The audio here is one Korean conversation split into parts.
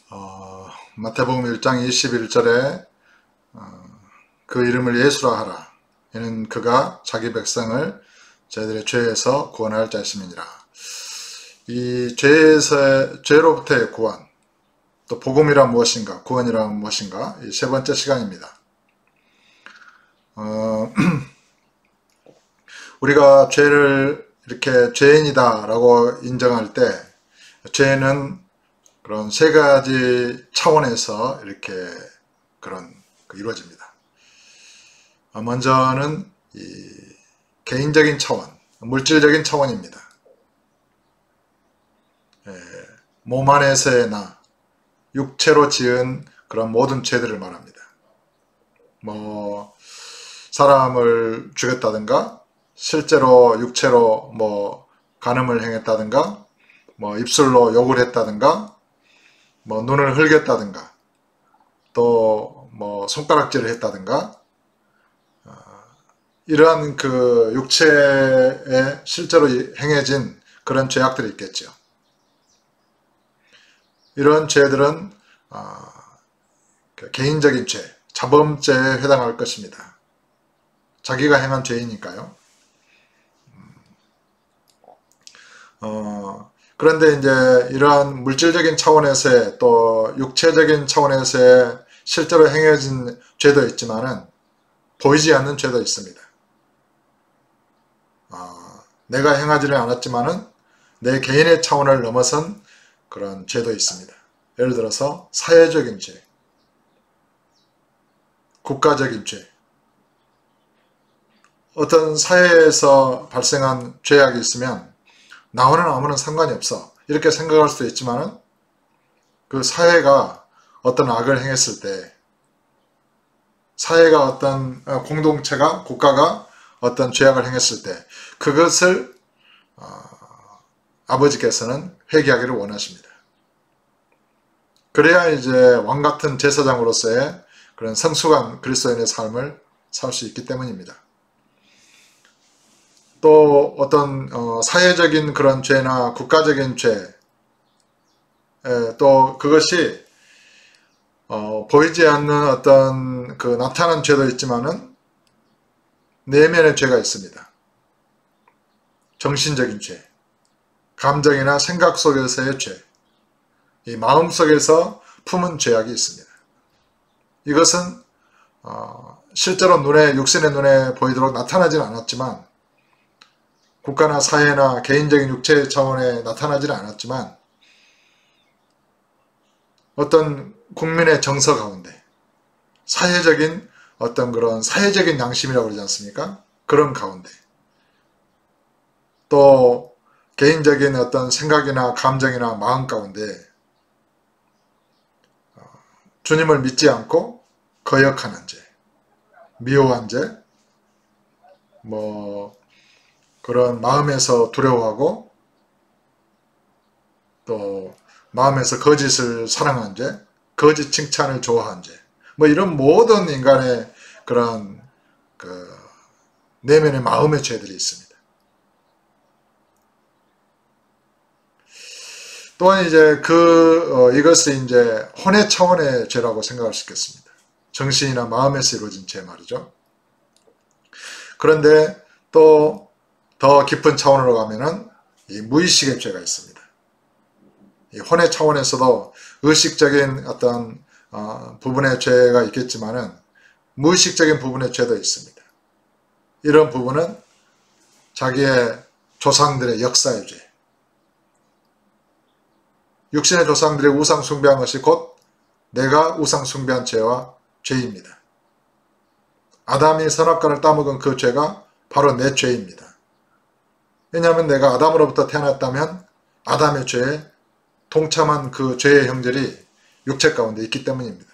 마태복음 1장 21절에 그 이름을 예수라 하라. 이는 그가 자기 백성을 저희들의 죄에서 구원할 자였음이니라. 이 죄로부터의 구원, 또 복음이란 무엇인가, 구원이란 무엇인가, 이 세 번째 시간입니다. 우리가 죄를 이렇게 죄인이다 라고 인정할 때 죄는 그런 세 가지 차원에서 이렇게 이루어집니다. 먼저는 이 개인적인 차원, 물질적인 차원입니다. 몸 안에서의 나, 육체로 지은 그런 모든 죄들을 말합니다. 사람을 죽였다든가, 실제로 육체로 간음을 행했다든가, 입술로 욕을 했다든가, 눈을 흘겼다든가, 또 손가락질을 했다든가, 이러한 그 육체에 실제로 행해진 그런 죄악들이 있겠죠. 이런 죄들은 개인적인 죄, 자범죄에 해당할 것입니다. 자기가 행한 죄이니까요. 그런데 이제 이러한 물질적인 차원에서의 또 육체적인 차원에서의 실제로 행해진 죄도 있지만은 보이지 않는 죄도 있습니다. 내가 행하지는 않았지만은 내 개인의 차원을 넘어선 그런 죄도 있습니다. 예를 들어서 사회적인 죄, 국가적인 죄, 어떤 사회에서 발생한 죄악이 있으면 나와는 아무런 상관이 없어 이렇게 생각할 수도 있지만은 그 사회가 어떤 악을 행했을 때, 사회가 어떤 공동체가, 국가가 어떤 죄악을 행했을 때 그것을 아버지께서는 회개하기를 원하십니다. 그래야 이제 왕같은 제사장으로서의 그런 성숙한 그리스도인의 삶을 살 수 있기 때문입니다. 또 어떤 사회적인 그런 죄나 국가적인 죄, 또 그것이 보이지 않는 어떤 그 나타난 죄도 있지만은 내면의 죄가 있습니다. 정신적인 죄, 감정이나 생각 속에서의 죄, 이 마음 속에서 품은 죄악이 있습니다. 이것은 실제로 육신의 눈에 보이도록 나타나지는 않았지만, 국가나 사회나 개인적인 육체 차원에 나타나지는 않았지만, 어떤 국민의 정서 가운데 사회적인 어떤 그런 사회적인 양심이라고 그러지 않습니까? 그런 가운데, 또 개인적인 어떤 생각이나 감정이나 마음 가운데 주님을 믿지 않고 거역하는 죄, 미워한 죄, 그런 마음에서 두려워하고 또 마음에서 거짓을 사랑한 죄, 거짓 칭찬을 좋아한 죄, 이런 모든 인간의 그런 내면의 마음의 죄들이 있습니다. 또한 이제 이것을 이제 혼의 차원의 죄라고 생각할 수 있겠습니다. 정신이나 마음에서 이루어진 죄 말이죠. 그런데 또 더 깊은 차원으로 가면은 이 무의식의 죄가 있습니다. 이 혼의 차원에서도 의식적인 어떤 부분의 죄가 있겠지만은 무의식적인 부분의 죄도 있습니다. 이런 부분은 자기의 조상들의 역사의 죄, 육신의 조상들의 우상 숭배한 것이 곧 내가 우상 숭배한 죄와 죄입니다. 아담이 선악과를 따먹은 그 죄가 바로 내 죄입니다. 왜냐하면 내가 아담으로부터 태어났다면 아담의 죄에 동참한 그 죄의 형질이 육체 가운데 있기 때문입니다.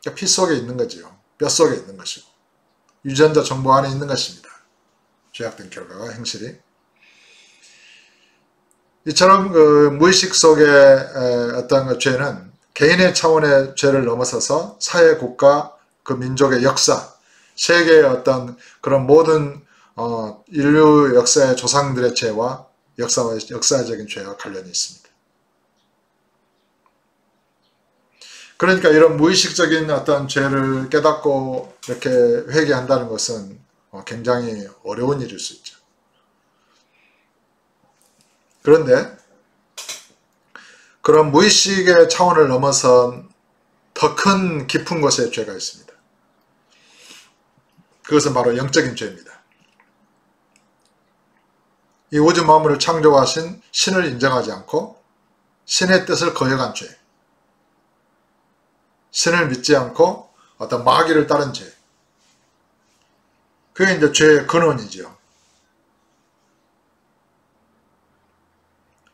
그러니까 피 속에 있는 거지요. 뼈 속에 있는 것이고 유전자 정보 안에 있는 것입니다. 죄악된 결과가 행실이. 이처럼 무의식 속의 어떤 죄는 개인의 차원의 죄를 넘어서서 사회, 국가, 그 민족의 역사, 세계의 어떤 그런 모든 인류 역사의 조상들의 죄와 역사적인 죄와 관련이 있습니다. 그러니까 이런 무의식적인 어떤 죄를 깨닫고 이렇게 회개한다는 것은 굉장히 어려운 일일 수 있죠. 그런데 그런 무의식의 차원을 넘어선 더 큰 깊은 곳에 죄가 있습니다. 그것은 바로 영적인 죄입니다. 이 우주 만물을 창조하신 신을 인정하지 않고 신의 뜻을 거역한 죄, 신을 믿지 않고 어떤 마귀를 따른 죄, 그게 이제 죄의 근원이죠.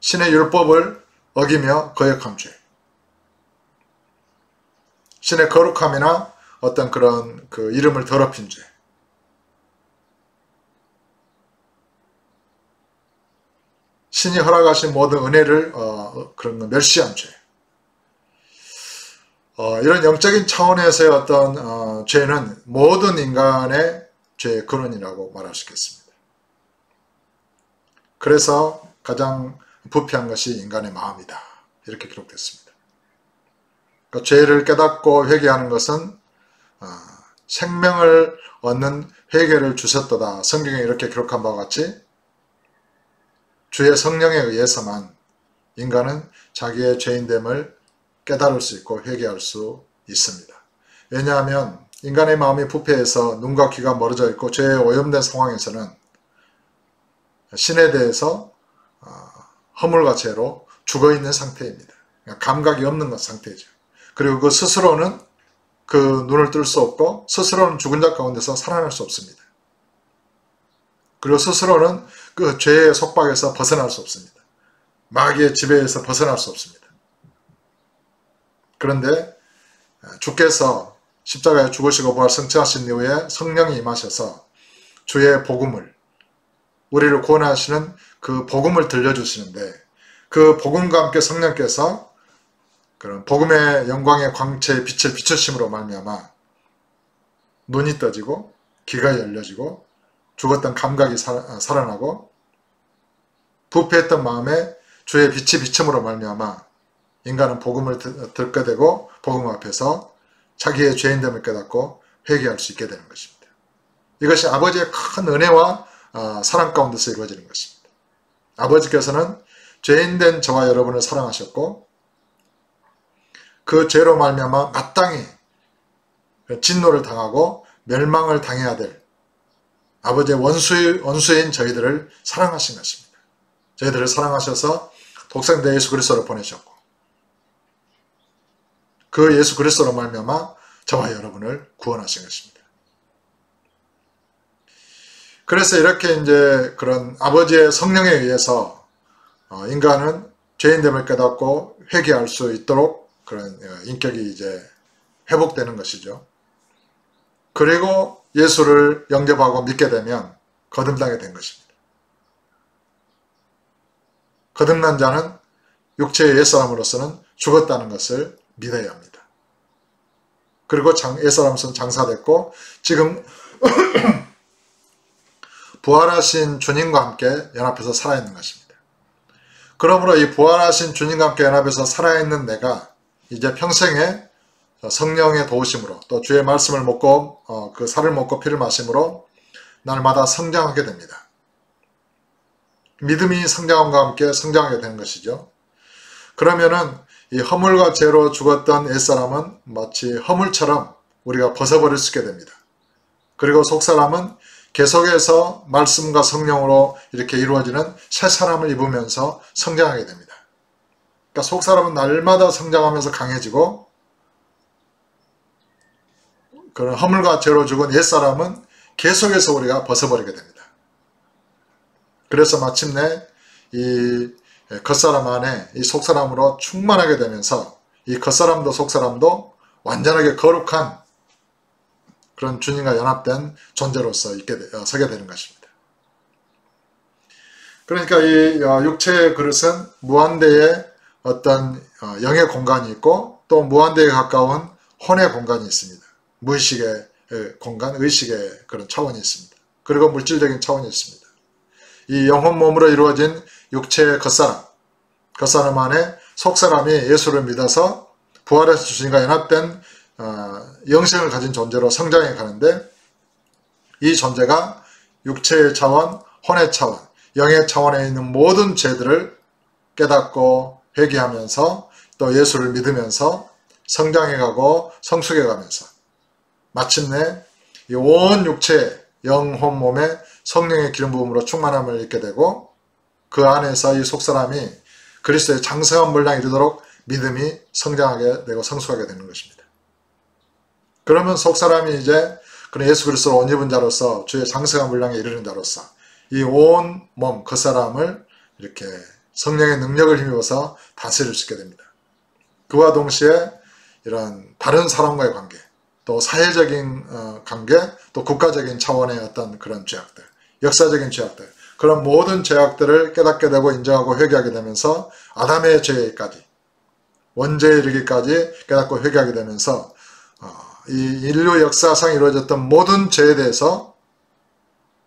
신의 율법을 어기며 거역한 죄, 신의 거룩함이나 어떤 그런 그 이름을 더럽힌 죄, 신이 허락하신 모든 은혜를 그런 거 멸시한 죄. 이런 영적인 차원에서의 어떤 죄는 모든 인간의 죄의 근원이라고 말할 수 있겠습니다. 그래서 가장 부패한 것이 인간의 마음이다. 이렇게 기록됐습니다. 그러니까 죄를 깨닫고 회개하는 것은 생명을 얻는 회개를 주셨도다. 성경에 이렇게 기록한 바와 같이 주의 성령에 의해서만 인간은 자기의 죄인됨을 깨달을 수 있고 회개할 수 있습니다. 왜냐하면 인간의 마음이 부패해서 눈과 귀가 멀어져 있고 죄에 오염된 상황에서는 신에 대해서 허물과 죄로 죽어있는 상태입니다. 감각이 없는 상태죠. 그리고 그 스스로는 그 눈을 뜰 수 없고 스스로는 죽은 자 가운데서 살아날 수 없습니다. 그리고 스스로는 그 죄의 속박에서 벗어날 수 없습니다. 마귀의 지배에서 벗어날 수 없습니다. 그런데 주께서 십자가에 죽으시고 부활 승천하신 이후에 성령이 임하셔서 주의 복음을, 우리를 구원하시는 그 복음을 들려주시는데, 그 복음과 함께 성령께서 그런 복음의 영광의 광채의 빛을 비추심으로 말미암아 눈이 떠지고 귀가 열려지고 죽었던 감각이 살아나고 부패했던 마음에 주의 빛이 비춤으로 말미암아 인간은 복음을 듣게 되고 복음 앞에서 자기의 죄인됨을 깨닫고 회개할 수 있게 되는 것입니다. 이것이 아버지의 큰 은혜와 사랑 가운데서 이루어지는 것입니다. 아버지께서는 죄인된 저와 여러분을 사랑하셨고 그 죄로 말미암아 마땅히 진노를 당하고 멸망을 당해야 될 아버지의 원수인 저희들을 사랑하신 것입니다. 저희들을 사랑하셔서 독생자 예수 그리스도를 보내셨고 그 예수 그리스도로 말미암아 저와 여러분을 구원하신 것입니다. 그래서 이렇게 이제 그런 아버지의 성령에 의해서 인간은 죄인됨을 깨닫고 회개할 수 있도록 그런 인격이 이제 회복되는 것이죠. 그리고 예수를 영접하고 믿게 되면 거듭나게 된 것입니다. 거듭난 자는 육체의 옛사람으로서는 죽었다는 것을 믿어야 합니다. 그리고 옛사람으로서는 장사됐고 지금 부활하신 주님과 함께 연합해서 살아있는 것입니다. 그러므로 이 부활하신 주님과 함께 연합해서 살아있는 내가 이제 평생에 성령의 도우심으로 또 주의 말씀을 먹고 그 살을 먹고 피를 마심으로 날마다 성장하게 됩니다. 믿음이 성장함과 함께 성장하게 되는 것이죠. 그러면은 이 허물과 죄로 죽었던 옛사람은 마치 허물처럼 우리가 벗어버릴 수 있게 됩니다. 그리고 속사람은 계속해서 말씀과 성령으로 이렇게 이루어지는 새 사람을 입으면서 성장하게 됩니다. 그러니까 속사람은 날마다 성장하면서 강해지고 그런 허물과 죄로 죽은 옛사람은 계속해서 우리가 벗어버리게 됩니다. 그래서 마침내 이 겉사람 안에 이 속사람으로 충만하게 되면서 이 겉사람도 속사람도 완전하게 거룩한 그런 주님과 연합된 존재로서 서게 되는 것입니다. 그러니까 이 육체의 그릇은 무한대의 어떤 영의 공간이 있고 또 무한대에 가까운 혼의 공간이 있습니다. 무의식의 공간, 의식의 그런 차원이 있습니다. 그리고 물질적인 차원이 있습니다. 이 영혼 몸으로 이루어진 육체의 겉사람 안에 속사람이 예수를 믿어서 부활해서 주님과 연합된 영생을 가진 존재로 성장해 가는데, 이 존재가 육체의 차원, 혼의 차원, 영의 차원에 있는 모든 죄들을 깨닫고 회개하면서 또 예수를 믿으면서 성장해가고 성숙해가면서 마침내 이 온 육체, 영, 혼, 몸에 성령의 기름 부음으로 충만함을 입게 되고, 그 안에서 이 속사람이 그리스도의 장성한 분량에 이르도록 믿음이 성장하게 되고 성숙하게 되는 것입니다. 그러면 속사람이 이제 그런 예수 그리스도로 옷 입은 자로서 주의 장성한 분량에 이르는 자로서 이 온 몸, 그 사람을 이렇게 성령의 능력을 힘입어서 다스릴 수 있게 됩니다. 그와 동시에 이런 다른 사람과의 관계, 또 사회적인 관계, 또 국가적인 차원의 어떤 그런 죄악들, 역사적인 죄악들, 그런 모든 죄악들을 깨닫게 되고 인정하고 회개하게 되면서 아담의 죄까지, 원죄에 이르기까지 깨닫고 회개하게 되면서 이 인류 역사상 이루어졌던 모든 죄에 대해서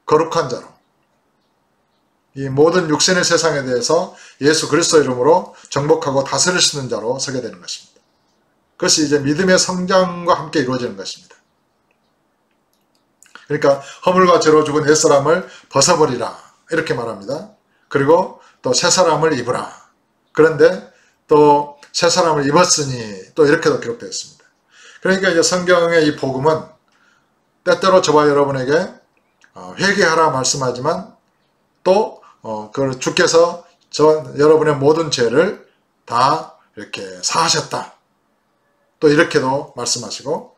거룩한 자로, 이 모든 육신의 세상에 대해서 예수 그리스도 이름으로 정복하고 다스릴 수 있는 자로 서게 되는 것입니다. 그것이 이제 믿음의 성장과 함께 이루어지는 것입니다. 그러니까 허물과 죄로 죽은 옛사람을 벗어버리라 이렇게 말합니다. 그리고 또 새사람을 입으라. 그런데 또 새사람을 입었으니 또 이렇게도 기록되어 있습니다. 그러니까 이제 성경의 이 복음은 때때로 저와 여러분에게 회개하라 말씀하지만 또 그 주께서 여러분의 모든 죄를 다 이렇게 사하셨다. 또 이렇게도 말씀하시고,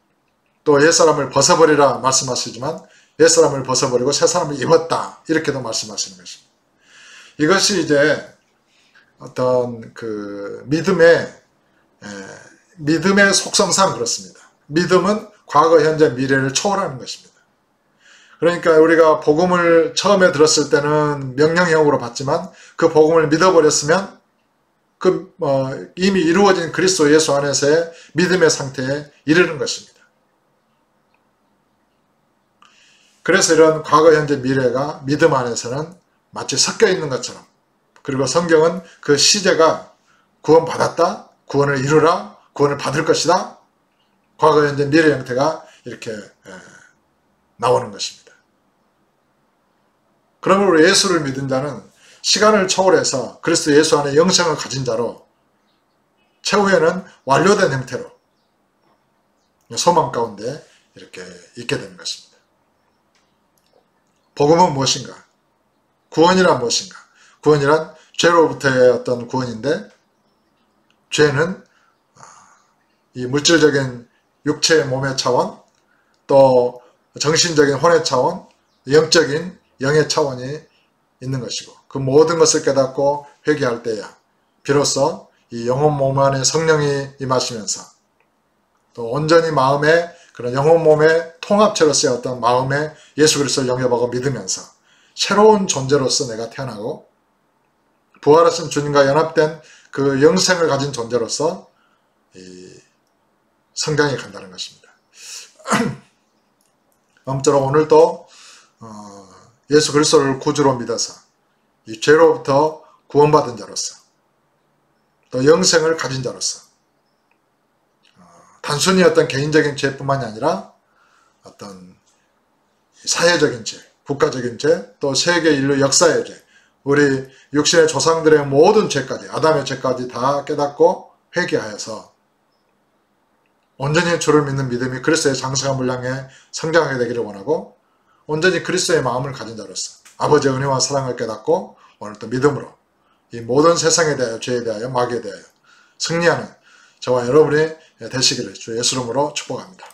또 옛사람을 벗어버리라 말씀하시지만 옛사람을 벗어버리고 새사람을 입었다 이렇게도 말씀하시는 것입니다. 이것이 이제 어떤 그 믿음의 속성상 그렇습니다. 믿음은 과거, 현재, 미래를 초월하는 것입니다. 그러니까 우리가 복음을 처음에 들었을 때는 명령형으로 받지만 그 복음을 믿어버렸으면 이미 이루어진 그리스도 예수 안에서의 믿음의 상태에 이르는 것입니다. 그래서 이런 과거, 현재, 미래가 믿음 안에서는 마치 섞여 있는 것처럼, 그리고 성경은 그 시제가 구원받았다, 구원을 이루라, 구원을 받을 것이다, 과거, 현재, 미래 형태가 이렇게 나오는 것입니다. 그러므로 예수를 믿은 자는 시간을 초월해서 그리스도 예수 안에 영생을 가진 자로 최후에는 완료된 형태로 소망 가운데 이렇게 있게 되는 것입니다. 복음은 무엇인가? 구원이란 무엇인가? 구원이란 죄로부터의 어떤 구원인데, 죄는 이 물질적인 육체의 몸의 차원, 또 정신적인 혼의 차원, 영적인 영의 차원이 있는 것이고, 그 모든 것을 깨닫고 회개할 때야 비로소 이 영혼 몸 안에 성령이 임하시면서 또 온전히 마음의 그런 영혼 몸의 통합체로서의 어떤 마음에 예수 그리스도를 영접하고 믿으면서 새로운 존재로서 내가 태어나고 부활하신 주님과 연합된 그 영생을 가진 존재로서 성장해 간다는 것입니다. 아무쪼록 오늘도 예수 그리스도를 구주로 믿어서 이 죄로부터 구원받은 자로서 또 영생을 가진 자로서 단순히 어떤 개인적인 죄뿐만이 아니라 어떤 사회적인 죄, 국가적인 죄, 또 세계 인류 역사의 죄, 우리 육신의 조상들의 모든 죄까지, 아담의 죄까지 다 깨닫고 회개하여서 온전히 주를 믿는 믿음이 그리스도의 장성한 분량에 성장하게 되기를 원하고, 온전히 그리스도의 마음을 가진 자로서 아버지의 은혜와 사랑을 깨닫고 오늘도 믿음으로 이 모든 세상에 대하여, 죄에 대하여, 마귀에 대하여 승리하는 저와 여러분이 되시기를 주 예수 이름으로 축복합니다.